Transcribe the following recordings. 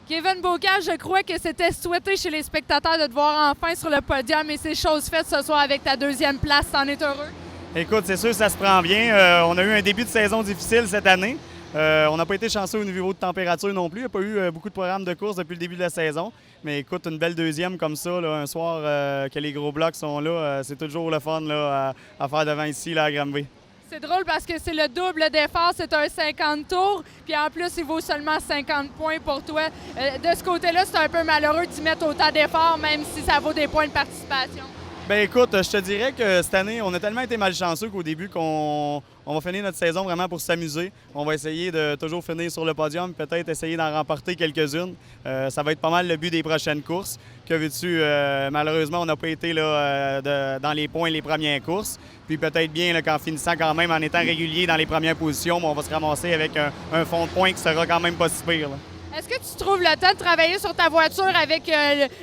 Kevin Bocage, je crois que c'était souhaité chez les spectateurs de te voir enfin sur le podium et c'est chose faite ce soir avec ta deuxième place. T'en es heureux? Écoute, c'est sûr, ça se prend bien. On a eu un début de saison difficile cette année. On n'a pas été chanceux au niveau de température non plus. Il n'y a pas eu beaucoup de programmes de course depuis le début de la saison. Mais écoute, une belle deuxième comme ça, là, un soir que les gros blocs sont là, c'est toujours le fun là, à faire devant ici là, à Granby. C'est drôle parce que c'est le double d'effort, c'est un 50 tours, puis en plus, il vaut seulement 50 points pour toi. De ce côté-là, c'est un peu malheureux d'y mettre autant d'efforts, même si ça vaut des points de participation. Bien écoute, je te dirais que cette année, on a tellement été malchanceux qu'au début, qu'on va finir notre saison vraiment pour s'amuser. On va essayer de toujours finir sur le podium, peut-être essayer d'en remporter quelques-unes. Ça va être pas mal le but des prochaines courses. Que veux-tu, malheureusement, on n'a pas été là, dans les points les premières courses. Puis peut-être bien là, qu'en finissant quand même, en étant régulier dans les premières positions, on va se ramasser avec un fond de points qui sera quand même pas si pire. Là. Est-ce que tu trouves le temps de travailler sur ta voiture avec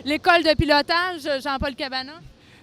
l'école de pilotage, Jean-Paul Cabana?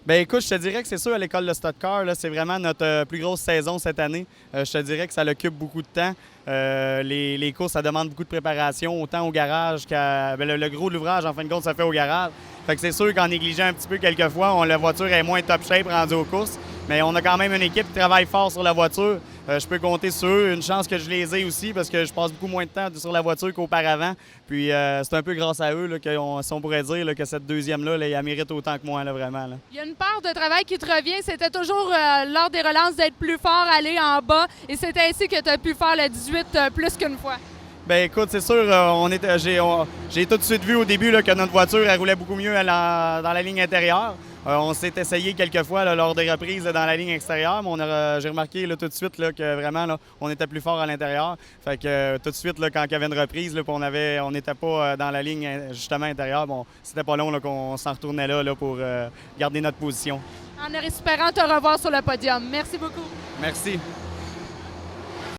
Bien, écoute, je te dirais que c'est sûr, à l'école de Stock Car, c'est vraiment notre plus grosse saison cette année. Je te dirais que ça l'occupe beaucoup de temps. Les courses, ça demande beaucoup de préparation, autant au garage qu'à... Bien, le gros de l'ouvrage, en fin de compte, ça fait au garage. Fait que c'est sûr qu'en négligeant un petit peu quelquefois, la voiture est moins top shape rendue aux courses. Mais on a quand même une équipe qui travaille fort sur la voiture. Je peux compter sur eux. Une chance que je les ai aussi parce que je passe beaucoup moins de temps sur la voiture qu'auparavant. Puis c'est un peu grâce à eux là, si on pourrait dire là, que cette deuxième-là, là, elle mérite autant que moi, là, vraiment. Là. Il y a une part de travail qui te revient. C'était toujours lors des relances d'être plus fort, aller en bas. Et c'est ainsi que tu as pu faire le 18 plus qu'une fois. Bien, écoute, c'est sûr, j'ai tout de suite vu au début là, que notre voiture elle roulait beaucoup mieux dans la ligne intérieure. On s'est essayé quelques fois là, lors des reprises dans la ligne extérieure, mais j'ai remarqué là, tout de suite là, que vraiment là, on était plus fort à l'intérieur. Fait que tout de suite, là, quand il y avait une reprise, là, on n'était pas dans la ligne justement intérieure, bon, c'était pas long là, qu'on s'en retournait là pour garder notre position. En espérant te revoir sur le podium. Merci beaucoup. Merci.